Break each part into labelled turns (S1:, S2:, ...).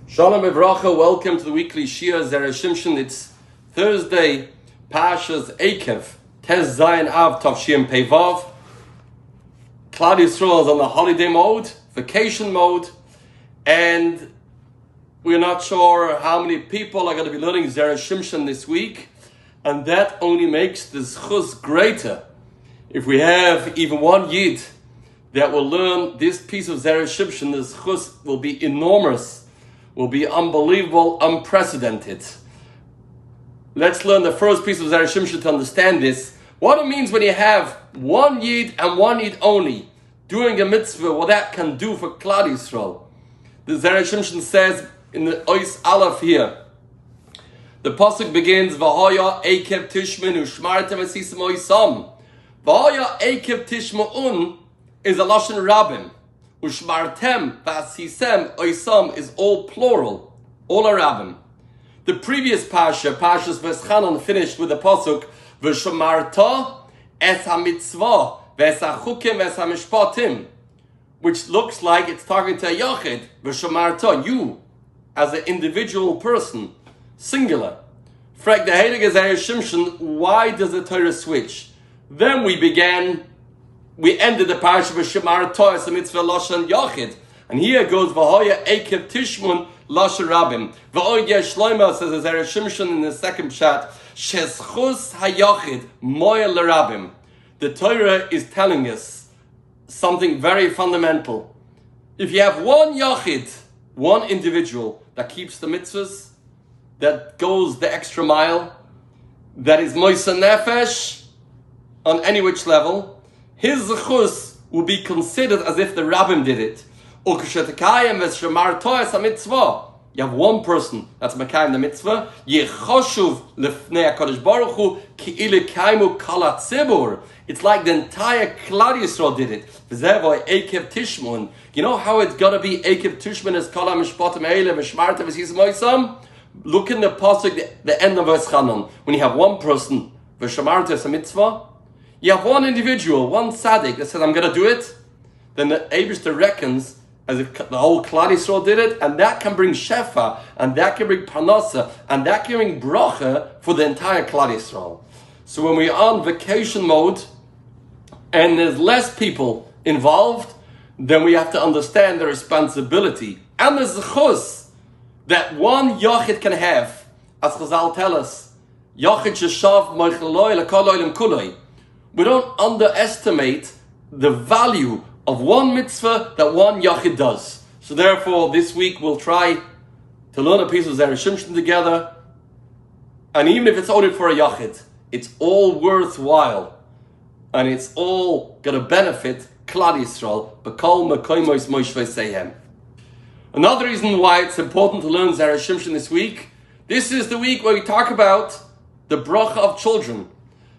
S1: Shalom Evracha, welcome to the weekly Shia Zera Shimshon. It's Thursday, Parshas Eikev, Tez Zayin Av Tavshim Pevav. Klal Yisrael is on the holiday mode, vacation mode, and we're not sure how many people are going to be learning Zera Shimshon this week, and that only makes the zchus greater. If we have even one Yid that will learn this piece of Zera Shimshon, the zchus will be enormous, will be unbelievable, unprecedented. Let's learn the first piece of Zera Shimshon to understand this. What it means when you have one Yid and one Yid only doing a mitzvah, what that can do for Klal Yisrael. The Zera Shimshon says in the Ois Aleph here, the pasuk begins, V'hoya Eikev Tishmin u'shmartem v'sisem oisam. V'hoya Eikev Tishma'un is a lashon Rabbim. Ushmartem v'asisem oisam is all plural, all are Rabbim. The previous Parshas Veschanan, finished with the pasuk V'shamarta es hamitzvah v'es hachukim v'es hamishpatim, which looks like it's talking to a yachid. V'shamarta, you as an individual person, singular. Frag the Heilige Zera Shimshon, why does the Torah switch? Then we ended the parasha with Shemar Toas, a mitzvah Lashon Yachid. And here goes, V'hoya Eikev Tishmun Lashon Rabbim. V'oy Yesh Shloima, says the Zera Shimshon in the second pshat, Shezchus HaYachid Moya L'Rabbim. The Torah is telling us something very fundamental. If you have one Yachid, one individual that keeps the mitzvahs, that goes the extra mile, that is Moisa Nefesh on any which level, his zechus will be considered as if the Rabbim did it. You have one person that's Mekayim the mitzvah. It's like the entire Klal Yisrael did it. You know how it's got to be Eikev Tishman as Kala Mishpatim Eile V'shmarta V'sisem Oisam? Look in the pasuk, the end of Veschanan. When you have one person, V'shamarta is a mitzvah. You have one individual, one tzaddik that says, I'm going to do it. Then the Eibishter reckons as if the whole Klal Yisrael did it, and that can bring shefa, and that can bring parnasa, and that can bring bracha for the entire Klal Yisrael. So when we're on vacation mode, and there's less people involved, then we have to understand the responsibility and the zechus that one yachid can have. As Chazal tell us, yachid sheshav moicheloi lekol oilim kuloi. We don't underestimate the value of one mitzvah that one yachid does. So therefore, this week we'll try to learn a piece of Zera Shimshon together. And even if it's only for a yachid, it's all worthwhile. And it's all going to benefit Klal Yisrael. B'kol mekoymos moshvei sehem. Another reason why it's important to learn Zera Shimshon this week, this is the week where we talk about the bracha of children.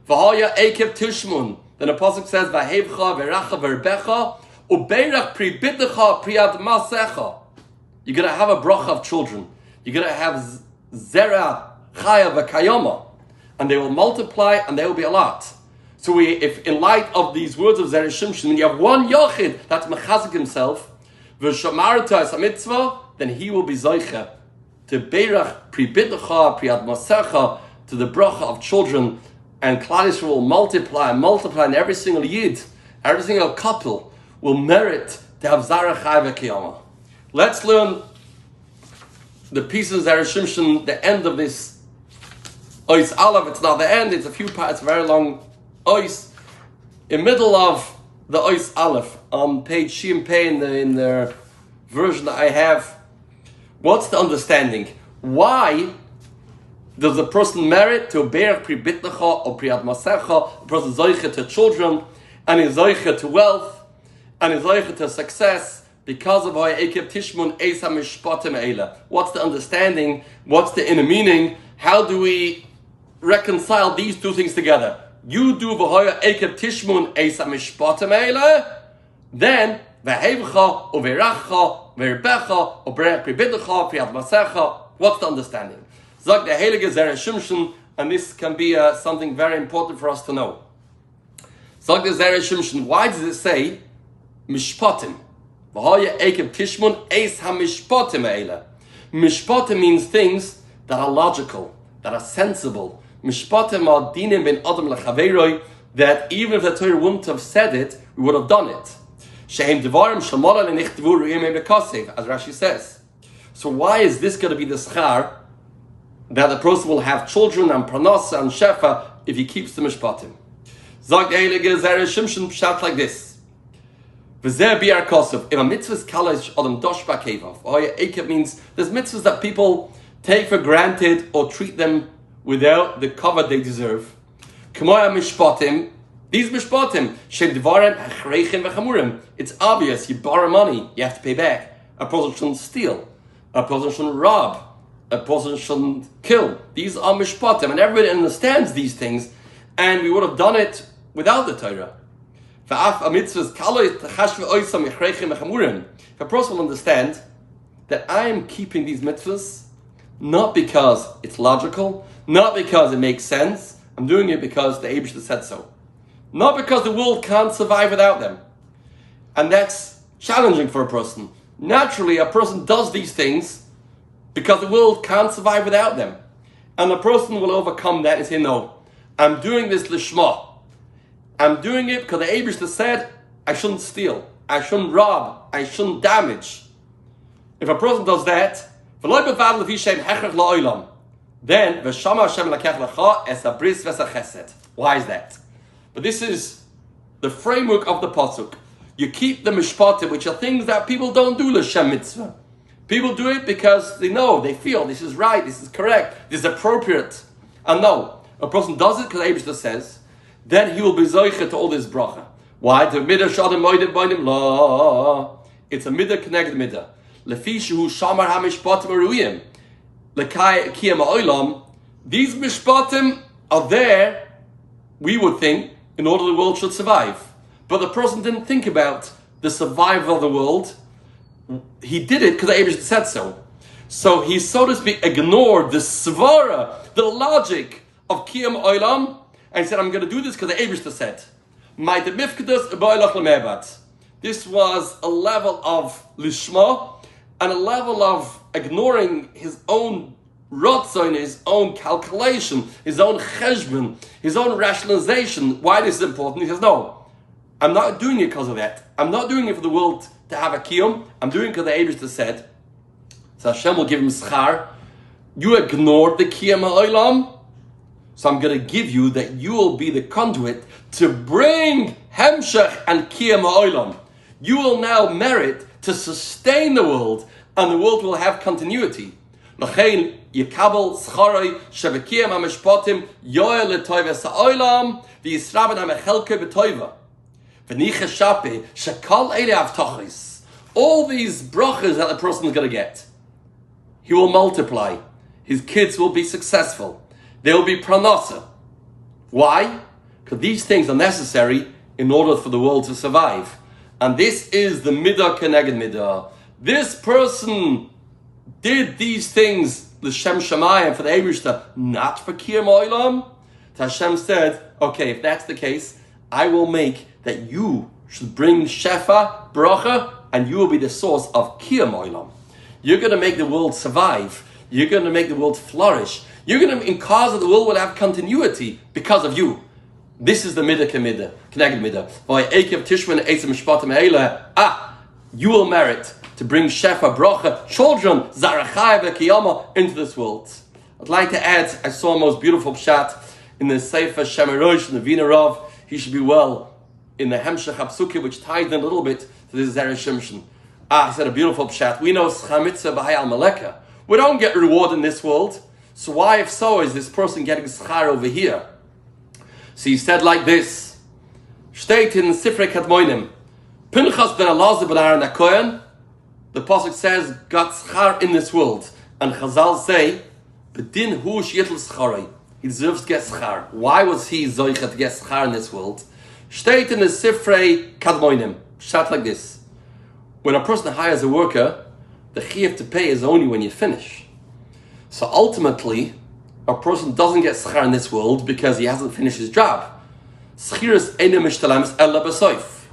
S1: V'hoya Eikev Tishmun. Then the pasuk says, V'hevcha v'racha v'rbecha u'beirach pri bitecha priad masecha. You're going to have a bracha of children. You're going to have zera chaya v'kayoma, and they will multiply, and there will be a lot. So if in light of these words of Zera Shimshon, when you have one yachid that's mechazik himself, v'shamarta es mitzvah, then he will be zoicha to beirach pri bitecha priad masecha, to the bracha of children. And Klal Yisrael will multiply, and every single yid, every single couple will merit to have Zara Chai V'Kiyama. Let's learn the pieces of Zera Shimshon, the end of this Ois Aleph. It's not the end, it's a few parts, very long Ois. In middle of the Ois Aleph, on page Shim Pei in the version that I have, what's the understanding? Why does a person merit to bear pri bitlecha or priad masecha? A person zoiche to children, and is zoiche to wealth, and is zoiche to success because of how Eikev Tishmun Eis HaMishpatim Eila. What's the understanding? What's the inner meaning? How do we reconcile these two things together? You do v'hoya Eikev Tishmun Eis HaMishpatim Eila, then v'hevcha u'v'racha v'rbecha u'brech pri bitlecha priad masecha. What's the understanding? Zog the Heilige Zera Shimshon, and this can be something very important for us to know. Zog the Zera Shimshon, why does it say Mishpatim? V'hoya Eikev Tishmun Eis HaMishpatim Eila. Mishpatim means things that are logical, that are sensible. Mishpatim are dinim ben adam lechaveroi, that even if the Torah wouldn't have said it, we would have done it. Shehem devarim shalmala lenichtavu ru'im lekasev, as Rashi says. So why is this going to be the schar that the person will have children and parnasa and shefa if he keeps the mishpatim? Zag eilige zera shimshon pshat like this. V'zeh bi'ar kosev. If a mitzvah is kalash adam doshba kevav. Eikev means there's mitzvahs that people take for granted or treat them without the cover they deserve. K'moya mishpatim. These mishpatim, shem devarim hachreichim v'chamurim. It's obvious. You borrow money, you have to pay back. A person shouldn't steal. A person shouldn't rob. A person shouldn't kill. These are mishpatim, and everybody understands these things, and we would have done it without the Torah. If a person will understand that I am keeping these mitzvahs not because it's logical, not because it makes sense, I'm doing it because the Eibishter said so. Not because the world can't survive without them. And that's challenging for a person. Naturally, a person does these things because the world can't survive without them. And a person will overcome that and say, no, I'm doing this lishma. I'm doing it because the Eibishter said I shouldn't steal, I shouldn't rob, I shouldn't damage. If a person does that, then why is that? But this is the framework of the pasuk. You keep the mishpatim, which are things that people don't do l'shem mitzvah. People do it because they know, they feel this is right, this is correct, this is appropriate. And no, a person does it because Eibishter says, then he will be zoiche to all this bracha. Why? The midah shadam moedim boinim la. It's a midah connected midah. Lefi shehu shamar hamishpatim aruyim. Lekai kiyam ha'olam. These mishpatim are there, we would think, in order the world should survive. But the person didn't think about the survival of the world. He did it because the Eibishter said so. So he, so to speak, ignored the svara, the logic of kiyam ha'olam, and he said, I'm going to do this because the Eibishter said. This was a level of lishma and a level of ignoring his own rotzon, his own calculation, his own cheshbon, his own rationalization. Why this is important? He says, no, I'm not doing it because of that. I'm not doing it for the world to have a kiyum. I'm doing it because the Eibishter said. So Hashem will give him schar. You ignored the kiyum ha'olam, so I'm going to give you that you will be the conduit to bring hemshech and kiyum ha'olam. You will now merit to sustain the world, and the world will have continuity. L'chein yikabel schoroi shebekiyum hamishpatim yoir l'toives ha'olam v'yisraben hamechelke b'toiva v'niche shape shekal eile avtachis. All these brachas that the person is going to get, he will multiply. His kids will be successful. They will be pranasa. Why? Because these things are necessary in order for the world to survive. And this is the midah keneged midah. This person did these things, l'shem shamayim, for the Eibishter, not for kiyum ha'olam. Hashem said, okay, if that's the case, I will make that you should bring shefa, bracha, and you will be the source of kiyum ha'olam. You're going to make the world survive. You're going to make the world flourish. You're going to cause that the world will have continuity because of you. This is the midah kemidah, connected midah. By Eikev tishman etzem mishpatim heila. You will merit to bring shefa, bracha, children, zarachai v'kiyama into this world. I'd like to add, I saw a most beautiful pshat in the Sefer Shemirosh and the Vina Rav. He should be well in the Hemshech HaPsukim, which ties in a little bit to this Zera Shimshon. He said a beautiful pshat. We know schamitzah b'hai al maleka. We don't get reward in this world. So why, if so, is this person getting schar over here? So he said like this. Steht in Sifrei Kadmonim. Pinchas ben Elazar ben Aaron HaKohen. The pasuk says, got schar in this world. And Chazal say, B'din hu sh'yitl scharei. He deserves to get schar. Why was he zoichet to get schar in this world? Steht in the Sifrei Kadmonim. Shat like this. When a person hires a worker, the chiyuv to pay is only when you finish. So ultimately, a person doesn't get schar in this world because he hasn't finished his job. Schiras eine mishtalamis ella b'soif.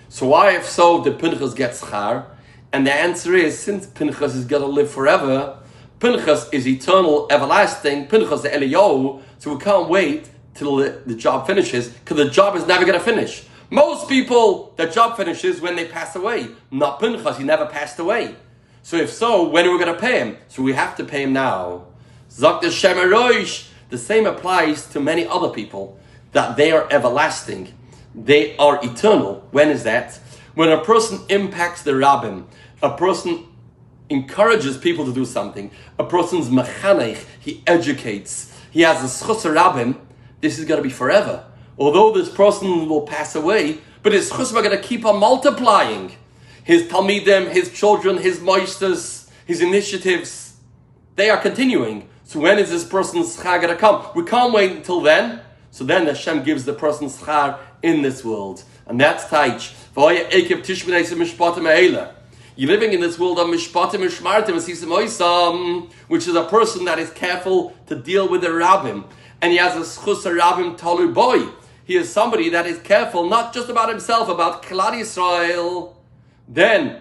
S1: So why, if so, did Pinchas get schar? And the answer is, since Pinchas is going to live forever, Pinchas is eternal, everlasting. Pinchas the Eliyahu, so we can't wait till the job finishes, because the job is never going to finish. Most people, their job finishes when they pass away. Not Pinchas, he never passed away. So if so, when are we going to pay him? So we have to pay him now. Zok the Shem Erosh. The same applies to many other people, that they are everlasting. They are eternal. When is that? When a person impacts the Rabbim, a person encourages people to do something, a person's mechanech, he educates, he has a schus Rabbim, this is going to be forever. Although this person will pass away, but his schus are going to keep on multiplying. His talmidim, his children, his moisters, his initiatives, they are continuing. So when is this person's schar going to come? We can't wait until then. So then Hashem gives the person schar in this world. And that's Taich. Eikev you're living in this world of mishpatim mishmartim, which is a person that is careful to deal with the rabbim. And he has a schus rabbim talu boy. He is somebody that is careful not just about himself, about Klal Yisrael. Then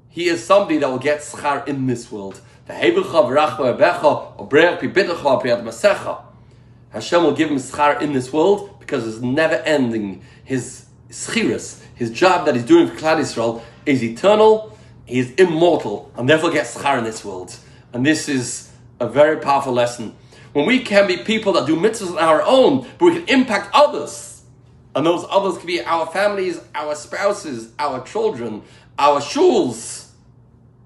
S1: he is somebody that will get schar in this world. Hashem will give him schar in this world because it's never ending. His schiras, his job that he's doing for Klal Yisrael, is eternal, he is immortal, and therefore gets schar in this world. And this is a very powerful lesson. When we can be people that do mitzvahs on our own, but we can impact others, and those others can be our families, our spouses, our children, our shuls,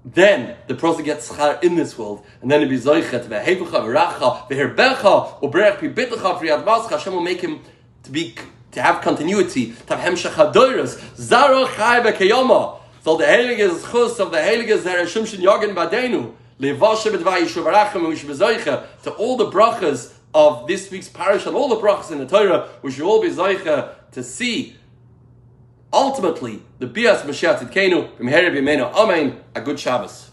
S1: then the person gets schar in this world, and then it be zoichet ve'hevucha v'racha ve'herbecha u'berech pibitcha v'riyad mascha. Hashem will make him to have continuity, to have hemshech hadoros zaro chai v'keyoma. So the heilige schus of the heilige zera shumshin yogen badenu levashe b'dvay yishuv arachem and we should be zoicha to all the brachas of this week's parish and all the brachas in the Torah. We should all be zoicha to see ultimately the bias Mashiach Tzidkenu b'meheri b'meinu. Amen. A good Shabbos.